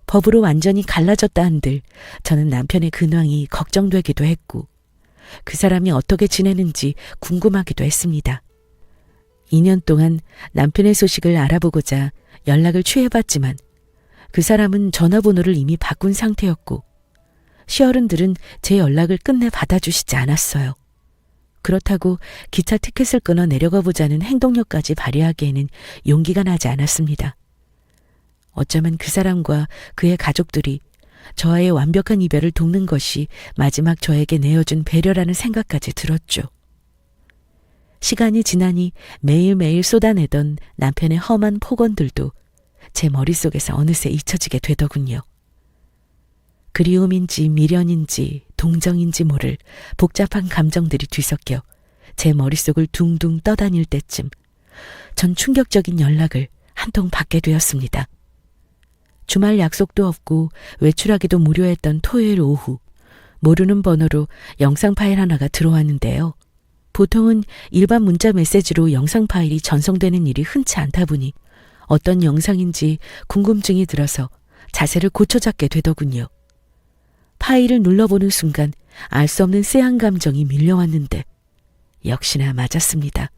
법으로 완전히 갈라졌다 한들 저는 남편의 근황이 걱정되기도 했고 그 사람이 어떻게 지내는지 궁금하기도 했습니다. 2년 동안 남편의 소식을 알아보고자 연락을 취해봤지만 그 사람은 전화번호를 이미 바꾼 상태였고 시어른들은 제 연락을 끝내 받아주시지 않았어요. 그렇다고 기차 티켓을 끊어 내려가 보자는 행동력까지 발휘하기에는 용기가 나지 않았습니다. 어쩌면 그 사람과 그의 가족들이 저와의 완벽한 이별을 돕는 것이 마지막 저에게 내어준 배려라는 생각까지 들었죠. 시간이 지나니 매일매일 쏟아내던 남편의 험한 폭언들도 제 머릿속에서 어느새 잊혀지게 되더군요. 그리움인지 미련인지 동정인지 모를 복잡한 감정들이 뒤섞여 제 머릿속을 둥둥 떠다닐 때쯤 전 충격적인 연락을 한 통 받게 되었습니다. 주말 약속도 없고 외출하기도 무료했던 토요일 오후 모르는 번호로 영상 파일 하나가 들어왔는데요. 보통은 일반 문자 메시지로 영상 파일이 전송되는 일이 흔치 않다 보니 어떤 영상인지 궁금증이 들어서 자세를 고쳐잡게 되더군요. 파일을 눌러보는 순간 알 수 없는 쎄한 감정이 밀려왔는데 역시나 맞았습니다.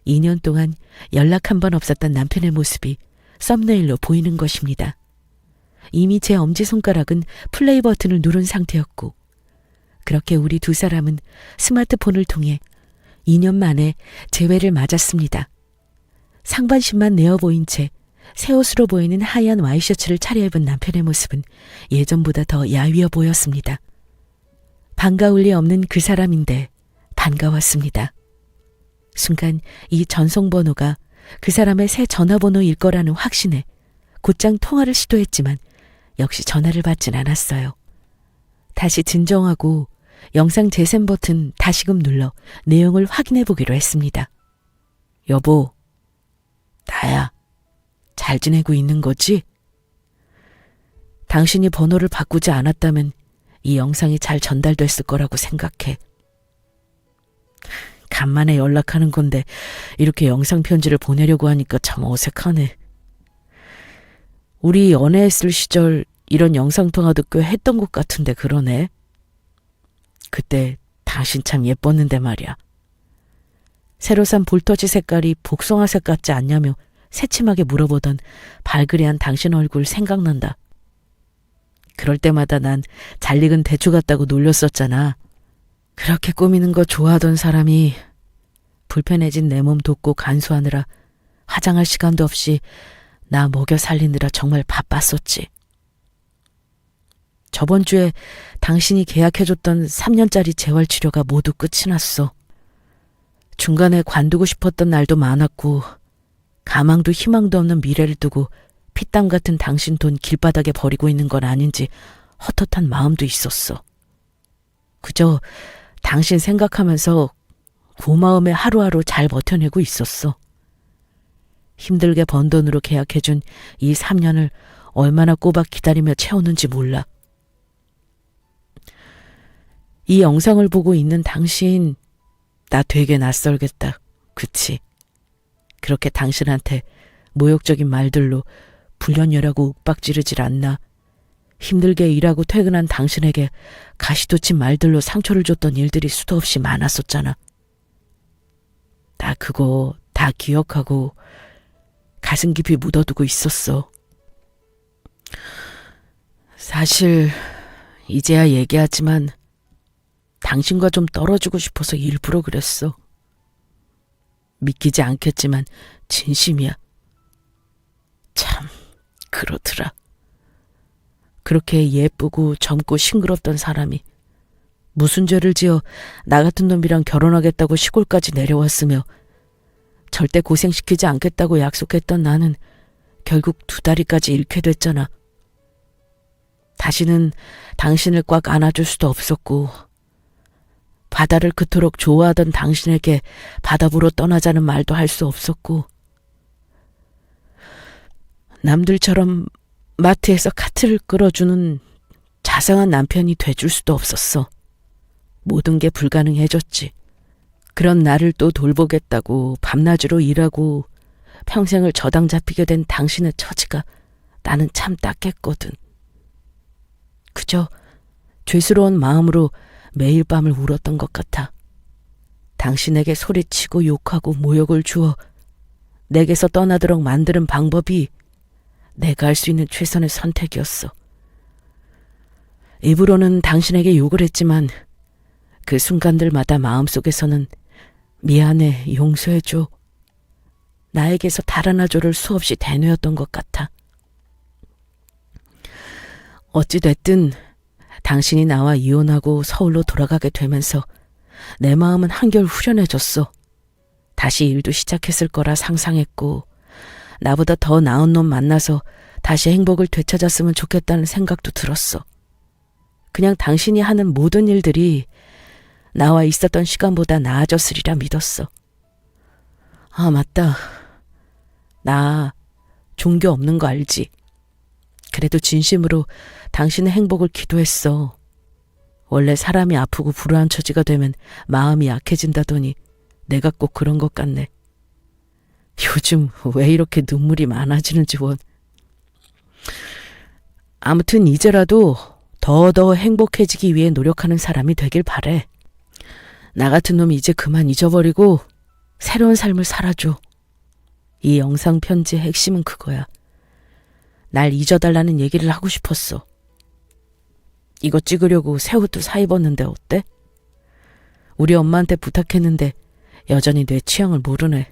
2년 동안 연락 한 번 없었던 남편의 모습이 썸네일로 보이는 것입니다. 이미 제 엄지손가락은 플레이 버튼을 누른 상태였고 그렇게 우리 두 사람은 스마트폰을 통해 2년 만에 재회를 맞았습니다. 상반신만 내어 보인 채 새 옷으로 보이는 하얀 와이셔츠를 차려입은 남편의 모습은 예전보다 더 야위어 보였습니다. 반가울 리 없는 그 사람인데 반가웠습니다. 순간 이 전송번호가 그 사람의 새 전화번호일 거라는 확신에 곧장 통화를 시도했지만 역시 전화를 받진 않았어요. 다시 진정하고 영상 재생 버튼 다시금 눌러 내용을 확인해 보기로 했습니다. 여보, 나야. 잘 지내고 있는 거지? 당신이 번호를 바꾸지 않았다면 이 영상이 잘 전달됐을 거라고 생각해. 간만에 연락하는 건데 이렇게 영상 편지를 보내려고 하니까 참 어색하네. 우리 연애했을 시절 이런 영상통화도 꽤 했던 것 같은데 그러네. 그때 당신 참 예뻤는데 말이야. 새로 산 볼터치 색깔이 복숭아색 같지 않냐며 새침하게 물어보던 발그레한 당신 얼굴 생각난다. 그럴 때마다 난 잘 익은 대추 같다고 놀렸었잖아. 그렇게 꾸미는 거 좋아하던 사람이 불편해진 내 몸 돕고 간수하느라 화장할 시간도 없이 나 먹여 살리느라 정말 바빴었지. 저번 주에 당신이 계약해줬던 3년짜리 재활치료가 모두 끝이 났어. 중간에 관두고 싶었던 날도 많았고 가망도 희망도 없는 미래를 두고 피땀 같은 당신 돈 길바닥에 버리고 있는 건 아닌지 헛헛한 마음도 있었어. 그저 당신 생각하면서 고마움에 하루하루 잘 버텨내고 있었어. 힘들게 번 돈으로 계약해준 이 3년을 얼마나 꼬박 기다리며 채웠는지 몰라. 이 영상을 보고 있는 당신, 나 되게 낯설겠다. 그치? 그렇게 당신한테 모욕적인 말들로 불륜녀라고 윽박지르질 않나. 힘들게 일하고 퇴근한 당신에게 가시돋친 말들로 상처를 줬던 일들이 수도 없이 많았었잖아. 나 그거 다 기억하고 가슴 깊이 묻어두고 있었어. 사실 이제야 얘기하지만 당신과 좀 떨어지고 싶어서 일부러 그랬어. 믿기지 않겠지만 진심이야. 참 그렇더라. 그렇게 예쁘고 젊고 싱그럽던 사람이 무슨 죄를 지어 나 같은 놈이랑 결혼하겠다고 시골까지 내려왔으며 절대 고생시키지 않겠다고 약속했던 나는 결국 2다리까지 잃게 됐잖아. 다시는 당신을 꽉 안아줄 수도 없었고 바다를 그토록 좋아하던 당신에게 바다 보러 떠나자는 말도 할 수 없었고 남들처럼 마트에서 카트를 끌어주는 자상한 남편이 돼줄 수도 없었어. 모든 게 불가능해졌지. 그런 나를 또 돌보겠다고 밤낮으로 일하고 평생을 저당 잡히게 된 당신의 처지가 나는 참 딱했거든. 그저 죄스러운 마음으로 매일 밤을 울었던 것 같아. 당신에게 소리치고 욕하고 모욕을 주어 내게서 떠나도록 만드는 방법이 내가 할 수 있는 최선의 선택이었어. 입으로는 당신에게 욕을 했지만 그 순간들마다 마음속에서는 미안해, 용서해줘. 나에게서 달아나줘를 수없이 대뇌었던 것 같아. 어찌됐든 당신이 나와 이혼하고 서울로 돌아가게 되면서 내 마음은 한결 후련해졌어. 다시 일도 시작했을 거라 상상했고 나보다 더 나은 놈 만나서 다시 행복을 되찾았으면 좋겠다는 생각도 들었어. 그냥 당신이 하는 모든 일들이 나와 있었던 시간보다 나아졌으리라 믿었어. 아, 맞다. 나 종교 없는 거 알지? 그래도 진심으로 당신의 행복을 기도했어. 원래 사람이 아프고 불우한 처지가 되면 마음이 약해진다더니 내가 꼭 그런 것 같네. 요즘 왜 이렇게 눈물이 많아지는지 원. 아무튼 이제라도 더 행복해지기 위해 노력하는 사람이 되길 바래. 나 같은 놈이 이제 그만 잊어버리고 새로운 삶을 살아줘. 이 영상 편지의 핵심은 그거야. 날 잊어달라는 얘기를 하고 싶었어. 이거 찍으려고 새 옷도 사 입었는데 어때? 우리 엄마한테 부탁했는데 여전히 내 취향을 모르네.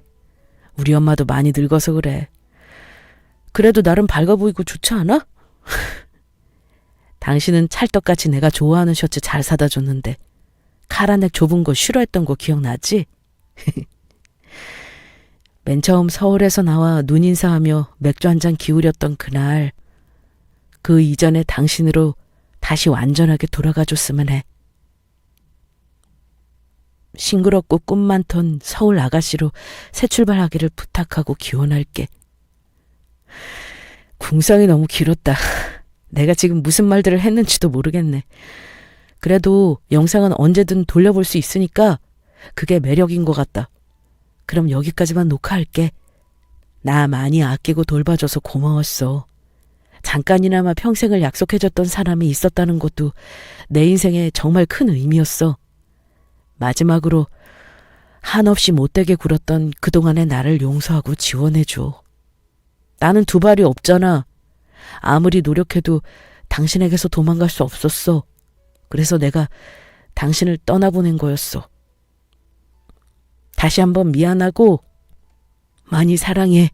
우리 엄마도 많이 늙어서 그래. 그래도 나름 밝아 보이고 좋지 않아? 당신은 찰떡같이 내가 좋아하는 셔츠 잘 사다 줬는데 카라넥 좁은 거 싫어했던 거 기억나지? 맨 처음 서울에서 나와 눈인사하며 맥주 한 잔 기울였던 그날, 그 이전에 당신으로 다시 완전하게 돌아가줬으면 해. 싱그럽고 꿈 많던 서울 아가씨로 새 출발하기를 부탁하고 기원할게. 궁상이 너무 길었다. 내가 지금 무슨 말들을 했는지도 모르겠네. 그래도 영상은 언제든 돌려볼 수 있으니까 그게 매력인 것 같다. 그럼 여기까지만 녹화할게. 나 많이 아끼고 돌봐줘서 고마웠어. 잠깐이나마 평생을 약속해줬던 사람이 있었다는 것도 내 인생에 정말 큰 의미였어. 마지막으로 한없이 못되게 굴었던 그동안의 나를 용서하고 지원해줘. 나는 2발이 없잖아. 아무리 노력해도 당신에게서 도망갈 수 없었어. 그래서 내가 당신을 떠나보낸 거였어. 다시 한번 미안하고 많이 사랑해.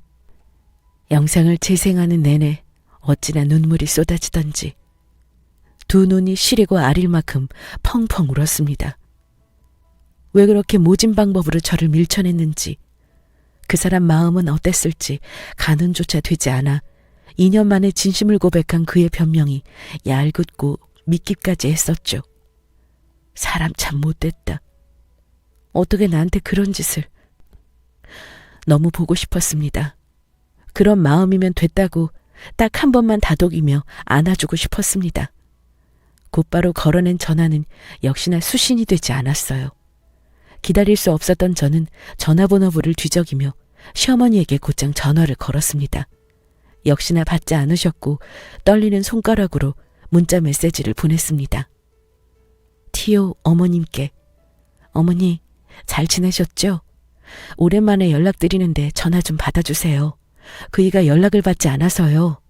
영상을 재생하는 내내 어찌나 눈물이 쏟아지던지 2 눈이 시리고 아릴 만큼 펑펑 울었습니다. 왜 그렇게 모진 방법으로 저를 밀쳐냈는지, 그 사람 마음은 어땠을지 가늠조차 되지 않아 2년 만에 진심을 고백한 그의 변명이 얄궂고 믿기까지 했었죠. 사람 참 못됐다. 어떻게 나한테 그런 짓을. 너무 보고 싶었습니다. 그런 마음이면 됐다고 딱 한 번만 다독이며 안아주고 싶었습니다. 곧바로 걸어낸 전화는 역시나 수신이 되지 않았어요. 기다릴 수 없었던 저는 전화번호부를 뒤적이며 시어머니에게 곧장 전화를 걸었습니다. 역시나 받지 않으셨고 떨리는 손가락으로 문자 메시지를 보냈습니다. 티오 어머님께, 어머니 잘 지내셨죠? 오랜만에 연락드리는데 전화 좀 받아주세요. 그이가 연락을 받지 않아서요.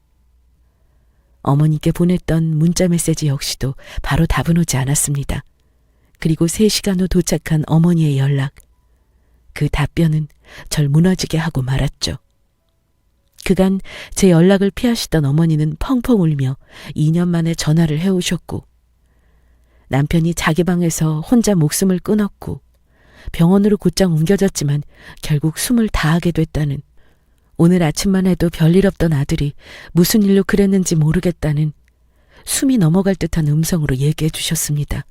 어머니께 보냈던 문자 메시지 역시도 바로 답은 오지 않았습니다. 그리고 3시간 후 도착한 어머니의 연락. 그 답변은 절 무너지게 하고 말았죠. 그간 제 연락을 피하시던 어머니는 펑펑 울며 2년 만에 전화를 해오셨고, 남편이 자기 방에서 혼자 목숨을 끊었고 병원으로 곧장 옮겨졌지만 결국 숨을 다하게 됐다는, 오늘 아침만 해도 별일 없던 아들이 무슨 일로 그랬는지 모르겠다는 숨이 넘어갈 듯한 음성으로 얘기해 주셨습니다.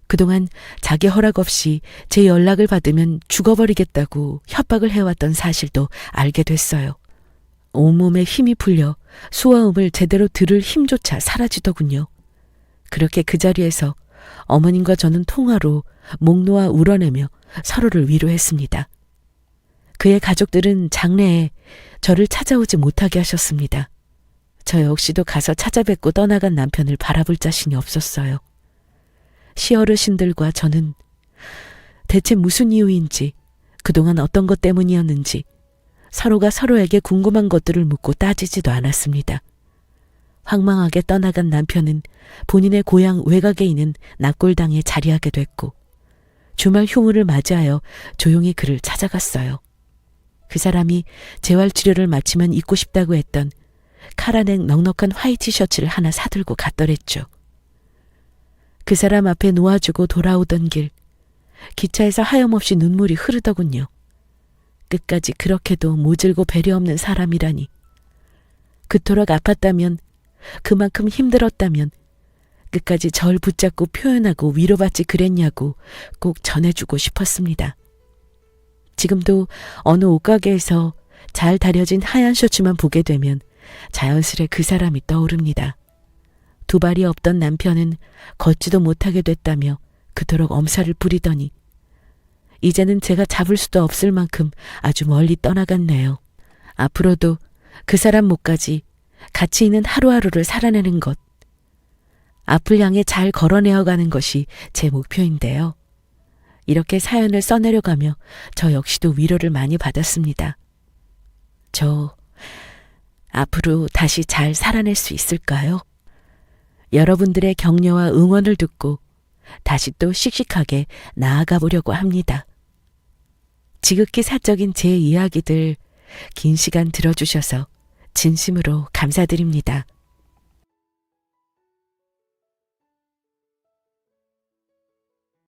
그동안 자기 허락 없이 제 연락을 받으면 죽어버리겠다고 협박을 해왔던 사실도 알게 됐어요. 온몸에 힘이 풀려 수화음을 제대로 들을 힘조차 사라지더군요. 그렇게 그 자리에서 어머님과 저는 통화로 목 놓아 울어내며 서로를 위로했습니다. 그의 가족들은 장래에 저를 찾아오지 못하게 하셨습니다. 저 역시도 가서 찾아뵙고 떠나간 남편을 바라볼 자신이 없었어요. 시어르신들과 저는 대체 무슨 이유인지, 그동안 어떤 것 때문이었는지 서로가 서로에게 궁금한 것들을 묻고 따지지도 않았습니다. 황망하게 떠나간 남편은 본인의 고향 외곽에 있는 납골당에 자리하게 됐고, 주말 휴무를 맞이하여 조용히 그를 찾아갔어요. 그 사람이 재활치료를 마치면 입고 싶다고 했던 카라넥 넉넉한 화이트 셔츠를 하나 사들고 갔더랬죠. 그 사람 앞에 놓아주고 돌아오던 길, 기차에서 하염없이 눈물이 흐르더군요. 끝까지 그렇게도 모질고 배려 없는 사람이라니. 그토록 아팠다면, 그만큼 힘들었다면 끝까지 절 붙잡고 표현하고 위로받지 그랬냐고 꼭 전해주고 싶었습니다. 지금도 어느 옷가게에서 잘 다려진 하얀 셔츠만 보게 되면 자연스레 그 사람이 떠오릅니다. 두 발이 없던 남편은 걷지도 못하게 됐다며 그토록 엄살을 부리더니 이제는 제가 잡을 수도 없을 만큼 아주 멀리 떠나갔네요. 앞으로도 그 사람 목까지 가치 있는 하루하루를 살아내는 것, 앞을 향해 잘 걸어내어가는 것이 제 목표인데요. 이렇게 사연을 써내려가며 저 역시도 위로를 많이 받았습니다. 저 앞으로 다시 잘 살아낼 수 있을까요? 여러분들의 격려와 응원을 듣고 다시 또 씩씩하게 나아가 보려고 합니다. 지극히 사적인 제 이야기들 긴 시간 들어주셔서 진심으로 감사드립니다.